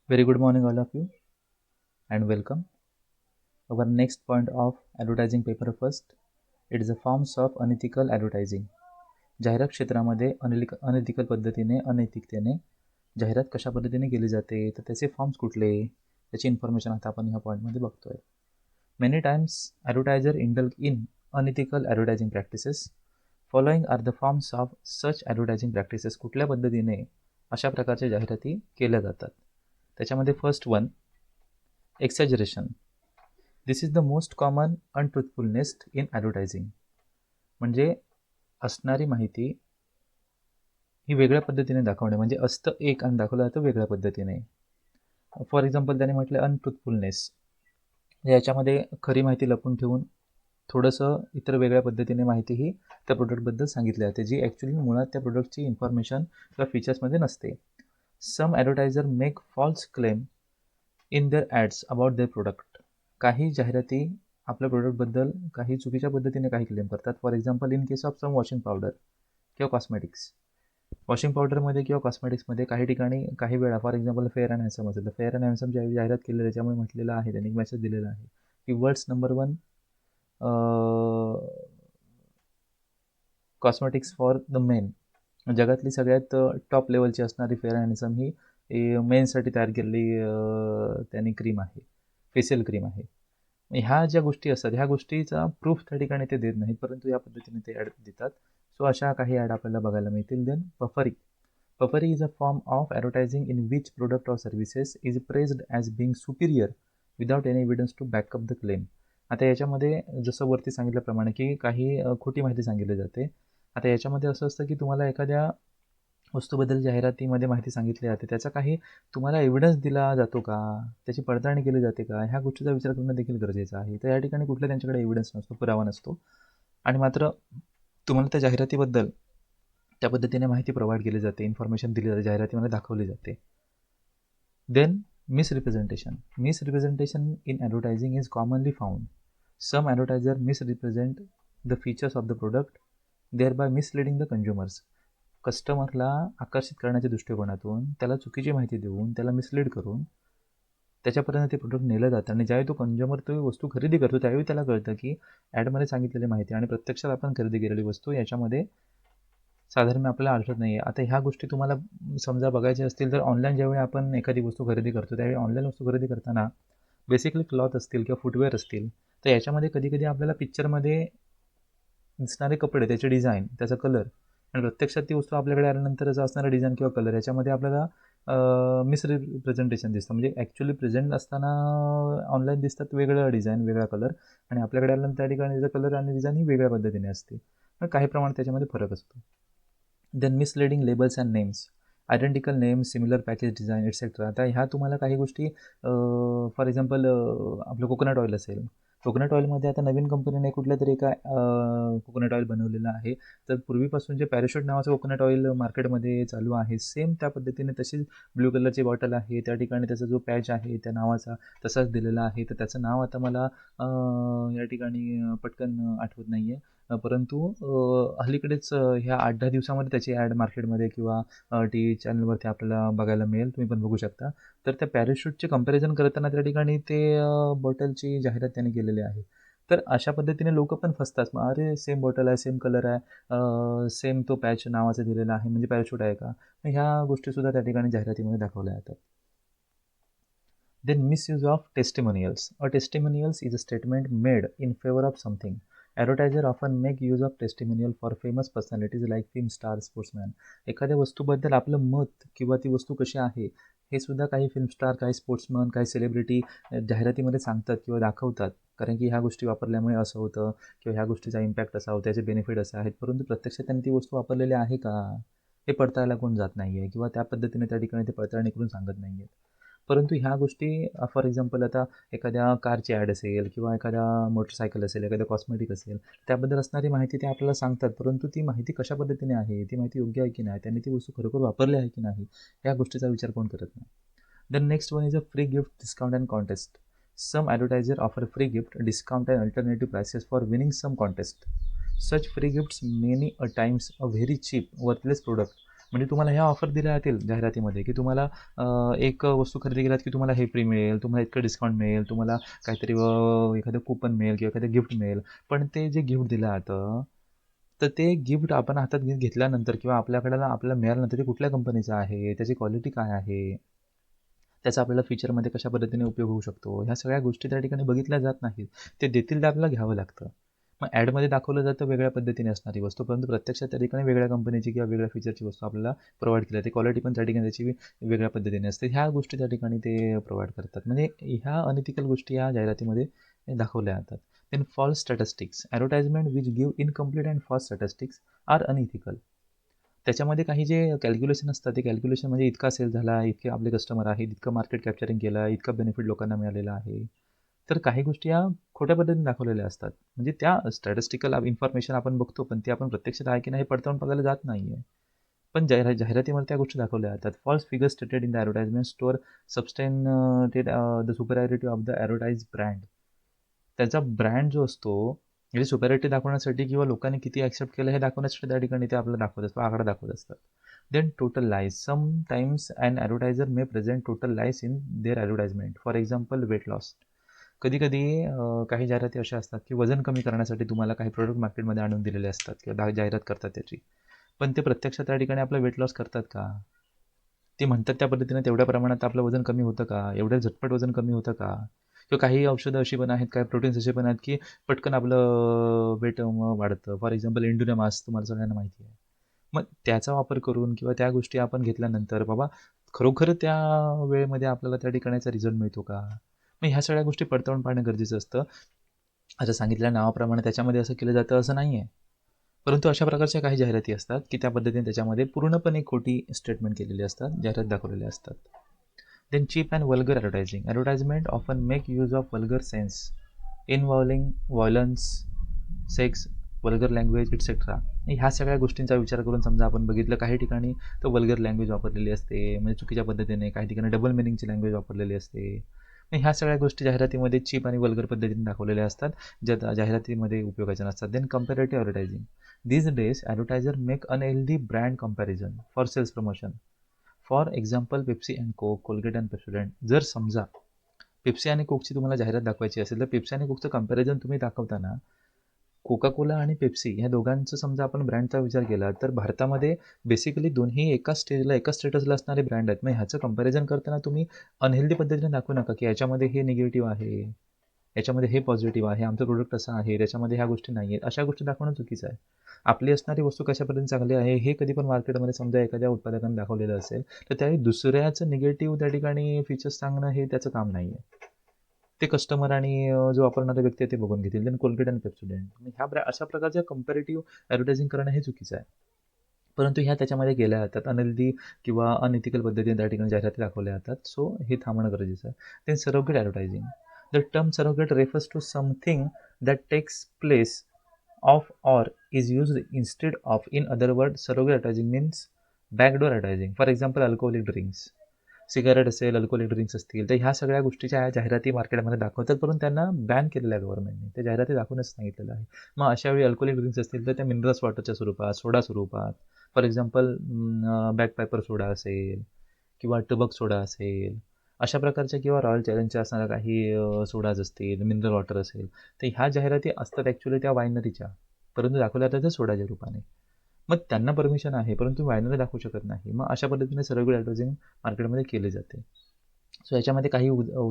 Very good morning, all of you, and welcome. Our next point of advertising paper first. It is a forms of unethical advertising. जाहिरात क्षेत्रामध्ये unethical पद्धतीने अनैतिकतेने जाहिरात कशा पद्धतीने केली जाते, तर त्याचे फॉर्म्स कुठले, त्याची इन्फॉर्मेशन आता आपण ह्या पॉईंटमध्ये बघतोय. Many times advertiser indulge in unethical advertising practices. Following are the forms of such advertising practices. कुठल्या पद्धतीने अशा प्रकारच्या जाहिराती केल्या जातात. त्याच्यामध्ये first one, exaggeration. This is the most common untruthfulness in advertising. म्हणजे असणारी माहिती ही वेगळ्या पद्धतीने दाखवणे, म्हणजे असतं एक आणि दाखवलं जातं वेगळ्या पद्धतीने. फॉर एक्झाम्पल त्याने म्हटलं अनट्रुथफुलनेस, याच्यामध्ये खरी माहिती लपून ठेवून थोडंसं इतर वेगळ्या पद्धतीने माहितीही त्या प्रोडक्टबद्दल सांगितली जाते, जी ॲक्च्युली मुळात त्या प्रोडक्टची इन्फॉर्मेशन किंवा फीचर्समध्ये नसते. Some advertiser make false claim in their ads about their product. काही जाहिराती आपल्या प्रोडक्टबद्दल काही चुकीच्या पद्धतीने काही क्लेम करतात. For example in case of some washing powder किंवा कॉस्मेटिक्स. वॉशिंग पावडरमध्ये किंवा कॉस्मेटिक्समध्ये काही ठिकाणी काही वेळा, for example fair and handsome असेल तर फेअर अँड हँडसम ज्यावेळी जाहिरात केली त्याच्यामुळे म्हटलेलं आहे, त्यांनी मेसेज दिलेला आहे की world's number 1 cosmetics for the men. जगातली सगळ्यात टॉप लेवलची असणारी फेअर अँड हँडसम ही मेनसाठी तयार केलेली त्यांनी क्रीम आहे, फेशियल क्रीम आहे. ह्या ज्या गोष्टी असतात ह्या गोष्टीचा प्रूफ त्या ठिकाणी ते देत नाहीत, परंतु या पद्धतीने ते ॲड देतात. सो अशा काही ॲड आपल्याला बघायला मिळतील. Then puffery. Puffery is a form of advertising in which product or services is praised as being superior without any evidence to back up the claim. आता याच्यामध्ये जसं वरती सांगितल्याप्रमाणे की काही खोटी माहिती सांगितली जाते. आता याच्यामध्ये असं असतं की तुम्हाला एखाद्या वस्तूबद्दल जाहिरातीमध्ये माहिती सांगितली जाते, त्याचा काही तुम्हाला एव्हिडन्स दिला जातो का, त्याची पडताळणी केली जाते का, ह्या गोष्टीचा विचार करणं देखील गरजेचं आहे. तर या ठिकाणी कुठला त्यांच्याकडे एव्हिडन्स नसतो, पुरावा नसतो, आणि मात्र तुम्हाला त्या जाहिरातीबद्दल त्या पद्धतीने माहिती प्रोव्हाइड केली जाते, इन्फॉर्मेशन दिली जाते, जाहिरातीमध्ये दाखवली जाते. Then misrepresentation. Misrepresentation in advertising is commonly found. Some advertiser misrepresent the features of the product, thereby misleading the consumers. कस्टमरला आकर्षित करण्याच्या दृष्टिकोनातून त्याला चुकीची माहिती देऊन त्याला मिसलीड करून त्याच्यापर्यंत ते प्रोडक्ट नेलं जातं, आणि ज्यावेळी तो कंझ्युमर तो वस्तू खरेदी करतो त्यावेळी त्याला कळतं की ॲडमध्ये सांगितलेली माहिती आणि प्रत्यक्षात आपण खरेदी केलेली वस्तू याच्यामध्ये साधारण आपल्याला आढळत नाही आहे. आता ह्या गोष्टी तुम्हाला समजा बघायच्या असतील तर ऑनलाईन ज्यावेळी आपण एखादी वस्तू खरेदी करतो त्यावेळी ऑनलाईन वस्तू खरेदी करताना बेसिकली क्लॉथ असतील किंवा फुटवेअर असतील, तर याच्यामध्ये कधी कधी आपल्याला पिक्चरमध्ये दिसणारे कपडे, त्याचे डिझाईन, त्याचा कलर, आणि प्रत्यक्षात ती वस्तू आपल्याकडे आल्यानंतरचं असणारं डिझाईन किंवा कलर याच्यामध्ये आपल्याला मिसरिप्रेझेंटेशन दिसतं. म्हणजे ॲक्च्युली प्रेझेंट असताना ऑनलाईन दिसतात वेगळं डिझाईन, वेगळा कलर, आणि आपल्याकडे आल्यानंतर त्या ठिकाणी त्याचा कलर आणि डिझाईन ही वेगळ्या पद्धतीने असते. मग काही प्रमाणात त्याच्यामध्ये फरक असतो. Then misleading labels and names. Identical names, similar package design etcetera. आता ह्या तुम्हाला काही गोष्टी, फॉर एक्झाम्पल आपलं कोकोनट ऑइल असेल, कोकोनट ऑइलमध्ये आता नवीन कंपनीने कुठल्या तरी एका कोकोनट ऑइल बनवलेलं आहे, तर पूर्वीपासून जे पॅराशूट नावाचं कोकोनट ऑइल मार्केटमध्ये चालू आहे, सेम त्या पद्धतीने तशीच ब्ल्यू कलरची बॉटल आहे, त्या ठिकाणी त्याचा जो पॅच आहे त्या नावाचा तसाच दिलेला आहे. तर त्याचं नाव आता मला या ठिकाणी पटकन आठवत नाही आहे, परंतु हल्लीकडेच ह्या 8-10 दिवसामध्ये त्याची ॲड मार्केटमध्ये किंवा टी व्ही चॅनलवरती आपल्याला बघायला मिळेल, तुम्ही पण बघू शकता. तर त्या पॅराशूटचे कंपॅरिझन करताना त्या ठिकाणी ते बॉटलची जाहिरात त्यांनी केलेली आहे. तर अशा पद्धतीने लोकं पण फसतात. मग अरे सेम बॉटल आहे, सेम कलर आहे, सेम तो पॅच नावाचा दिलेला आहे, म्हणजे पॅराशूट आहे का? मग ह्या गोष्टीसुद्धा त्या ठिकाणी जाहिरातीमध्ये दाखवल्या जातात. Then misuse of testimonials. A testimonials is a statement made in favor of something. Advertiser often make use of testimonial for famous personalities like film stars, sportsmen. एखाद्या वस्तूबद्दल आपलं मत किंवा ती वस्तू कशी आहे हे सुद्धा काही फिल्म स्टार, काही स्पोर्ट्समन, काही सेलिब्रिटी जाहिरातीमध्ये सांगतात किंवा दाखवतात, कारण की ह्या गोष्टी वापरल्यामुळे असं होतं किंवा ह्या गोष्टीचा इम्पॅक्ट असा होता, त्याचे बेनिफिट असे आहेत, परंतु प्रत्यक्षात त्यांनी ती वस्तू वापरलेली आहे का हे पडताळायला कोण जात नाही आहे, किंवा त्या पद्धतीने त्या ठिकाणी ते पडताळणी करून सांगत नाही आहेत. परंतु ह्या गोष्टी, फॉर एक्झाम्पल आता एखाद्या कारची ॲड असेल किंवा एखाद्या मोटरसायकल असेल, एखाद्या कॉस्मेटिक असेल, त्याबद्दल असणारी माहिती ते आपल्याला सांगतात, परंतु ती माहिती कशा पद्धतीने आहे, ती माहिती योग्य आहे की नाही, त्यांनी ती वस्तू खरोखर वापरली आहे की नाही, या गोष्टीचा विचार कोण करत नाही. Then next one is a free gift discount and contest. Some advertiser offer free gift discount and alternative prices for winning some contest. Such free gifts many a times a very cheap, worthless product म्हणजे तुम्हाला ह्या offer दिल्या जातील जाहिरातीमध्ये की तुम्हाला एक वस्तू खरेदी केल्यात की तुम्हाला हे फ्री मिळेल, तुम्हाला इतकं डिस्काउंट मिळेल, तुम्हाला काहीतरी एखादं कूपन मिळेल किंवा एखादं गिफ्ट मिळेल. पण ते जे गिफ्ट दिलं जातं, तर ते गिफ्ट आपण हातात घेतल्यानंतर किंवा आपल्याला मिळाल्यानंतर ते कुठल्या कंपनीचं आहे, त्याची क्वालिटी काय आहे, त्याचा आपल्याला फ्युचरमध्ये कशा पद्धतीने उपयोग होऊ शकतो, ह्या सगळ्या गोष्टी त्या ठिकाणी बघितल्या जात नाहीत. ते देतील ते आपल्याला घ्यावं लागतं. मग ॲडमध्ये दाखवलं जातं वेगळ्या पद्धतीने असणारी वस्तू, परंतु प्रत्यक्षात त्या ठिकाणी वेगळ्या कंपनीची किंवा वेगळ्या फीचरची वस्तू आपल्याला प्रोव्हाइड केली जाते. क्वालिटी पण त्या ठिकाणी त्याची वेगळ्या पद्धतीने असते. ह्या गोष्टी त्या ठिकाणी ते प्रोव्हाइड करतात. म्हणजे ह्या अनइथिकल गोष्टी या जाहिरातीमध्ये दाखवल्या जातात. Then false statistics. Advertisement which give incomplete and false statistics are unethical. त्याच्यामध्ये काही जे कॅल्क्युलेशन असतात, ते कॅल्क्युलेशन म्हणजे इतका सेल झाला, इतके आपले कस्टमर आहेत, इतकं मार्केट कॅप्चरिंग केलं, इतका बेनिफिट लोकांना मिळालेला आहे. तर काही गोष्टी या खोट्या पद्धतीने दाखवलेल्या असतात. म्हणजे त्या स्टॅटिस्टिकल इन्फॉर्मेशन आपण बघतो, पण ते आपण प्रत्यक्षात आहे की नाही हे पडताळून बघायला जात नाही आहे. पण जाहिरातीमध्ये त्या गोष्टी दाखवल्या जातात. False figures stated in the advertisement store substantiated the superiority of the advertise brand. त्याचा ब्रँड जो असतो, म्हणजे सुपरियॉरिटी दाखवण्यासाठी किंवा लोकांनी किती ॲक्सेप्ट केलं हे दाखवण्यासाठी त्या ठिकाणी ते आपल्याला दाखवत असतात, आकडा दाखवत असतात. Then total lies. Sometimes an advertiser may present total lies in their advertisement. For example weight loss. कधी कधी काही जाहिराती अशा असतात की वजन कमी करण्यासाठी तुम्हाला काही प्रोडक्ट मार्केटमध्ये आणून दिलेले असतात किंवा जाहिरात करतात त्याची. पण ते प्रत्यक्षात त्या ठिकाणी आपलं वेट लॉस करतात का? ते म्हणतात त्या पद्धतीने तेवढ्या प्रमाणात आपलं वजन कमी होतं का? एवढ्या झटपट वजन कमी होतं का? किंवा काही औषधं अशी पण आहेत, काही प्रोटीन्स असे पण आहेत की पटकन आपलं वेट वाढतं. फॉर एक्झाम्पल इंडोनेमास तुम्हाला सगळ्यांना माहिती आहे. मग त्याचा वापर करून किंवा त्या गोष्टी आपण घेतल्यानंतर बाबा खरोखर त्या वेळेमध्ये आपल्याला त्या ठिकाणाचा रिझल्ट मिळतो का? मग ह्या सगळ्या गोष्टी पडताळून पाहणं गरजेचं असतं. आता सांगितलेल्या नावाप्रमाणे त्याच्यामध्ये असं केलं जातं असं नाही आहे. परंतु अशा प्रकारच्या काही जाहिराती असतात की त्या पद्धतीने त्याच्यामध्ये पूर्णपणे खोटी स्टेटमेंट केलेली असतात, जाहिरात दाखवलेले असतात. Then cheap and vulgar advertising. Advertisement often make use of vulgar sense involving violence, sex, vulgar language etcetera. ह्या सगळ्या गोष्टींचा विचार करून समजा आपण बघितलं काही ठिकाणी तर वल्गर लँग्वेज वापरलेली असते, म्हणजे चुकीच्या पद्धतीने, काही ठिकाणी डबल मिनिंगची लँग्वेज वापरलेली असते. ह्या सगळ्या गोष्टी जाहिरातीमध्ये चीप आणि वल्गर पद्धतीने दाखवलेल्या असतात, ज्या जाहिरातीमध्ये उपयोगाच्या नसतात. Then comparative advertising. These days advertiser make unhealthy brand comparison for sales promotion. For example Pepsi and Coke, Colgate and Pepsodent. जर समजा पेप्सी आणि कोकची तुम्हाला जाहिरात दाखवायची असेल तर पेप्सी आणि कोकचं कंपॅरिझन तुम्ही दाखवताना कोका कोला आणि पेप्सी ह्या दोघांचं समजा आपण ब्रँडचा विचार केला तर भारतामध्ये बेसिकली दोन्ही एका स्टेजला, एका स्टेटसला असणारे ब्रँड आहेत. मग ह्याचं कंपॅरिझन करताना तुम्ही अनहेल्दी पद्धतीने दाखवू नका की याच्यामध्ये हे निगेटिव्ह आहे, याच्यामध्ये हे पॉझिटिव्ह आहे, आमचं प्रोडक्ट असं आहे, त्याच्यामध्ये ह्या गोष्टी नाही आहेत. अशा गोष्टी दाखवणं चुकीचं आहे. आपली असणारी वस्तू कशा पद्धतीने चांगली आहे हे कधी पण मार्केटमध्ये समजा एखाद्या उत्पादकाने दाखवलेलं असेल तर त्यावेळी दुसऱ्याचं निगेटिव्ह त्या ठिकाणी फीचर्स सांगणं हे त्याचं काम नाही आहे. ते कस्टमर आणि जो वापरणारे व्यक्ती आहे ते बघून घेतील. देन कोलगेट आणि पेप्सोडंट. अशा प्रकारच्या कंपॅरेटिव्ह ॲडव्हर्टायझिंग करणं हे चुकीचं आहे. परंतु ह्या त्याच्यामध्ये गेल्या जातात. अनहेल्दी किंवा अनइथिकल पद्धतीने त्या ठिकाणी जाहिराती दाखवल्या जातात. सो हे थांबणं गरजेचं आहे. Then surrogate advertising. The term surrogate refers to something that takes place of or is used instead of. In other word, surrogate advertising means backdoor advertising. For example alcoholic drinks, cigarette असेल, alcoholic drinks असतील, तर ह्या सगळ्या गोष्टीच्या जाहिराती मार्केटमध्ये दाखवतात, परंतु त्यांना बॅन केलेलं आहे गव्हर्नमेंटने. त्या जाहिराती दाखवूनच सांगितलेलं आहे. मग अशावेळी अल्कोहोलिक ड्रिंक्स असतील तर त्या मिनरल्स वॉटरच्या स्वरूपात, सोडा स्वरूपात, फॉर एक्झाम्पल बॅक पेपर सोडा असेल किंवा टबक सोडा असेल, अशा प्रकारच्या किंवा रॉयल चॅलेंजच्या असणाऱ्या काही सोडाज असतील, मिनरल वॉटर असेल, तर ह्या जाहिराती असतात ॲक्च्युली त्या वायनरीच्या, परंतु दाखवल्या जातात सोडाच्या रूपाने. मग त्यांना परमिशन आहे, परंतु वायनरी दाखवू शकत नाही. मग अशा पद्धतीने सर्व ॲडव्हर्टायझिंग मार्केटमध्ये केली जाते. सो याच्यामध्ये काही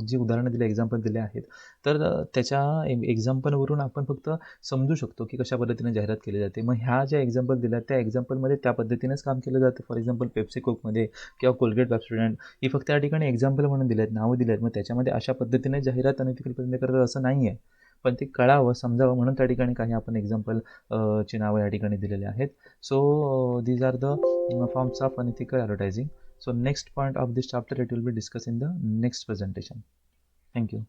जी उदाहरणं दिली, एक्झाम्पल दिले आहेत, तर त्याच्या एक्झाम्पलवरून आपण फक्त समजू शकतो की कशा पद्धतीने जाहिरात केली जाते. मग ह्या ज्या एक्झाम्पल दिल्या त्या एक्झाम्पलमध्ये त्या पद्धतीनेच काम केलं जातं. फॉर एक्झाम्पल पेप्सी कोकमध्ये किंवा कोलगेट पेप्सोडंट ही फक्त या ठिकाणी एक्झाम्पल म्हणून दिले आहेत, नावं दिली आहेत. मग त्याच्यामध्ये अशा पद्धतीने जाहिरात अनइथिकल पद्धतीने करत असं नाही आहे, पण ते कळावं, समजावं म्हणून त्या ठिकाणी काही आपण एक्झाम्पल ची नावं या ठिकाणी दिलेली आहेत. So these are the forms of unethical advertising. So next point of this chapter it will be discussed in the next presentation. Thank you.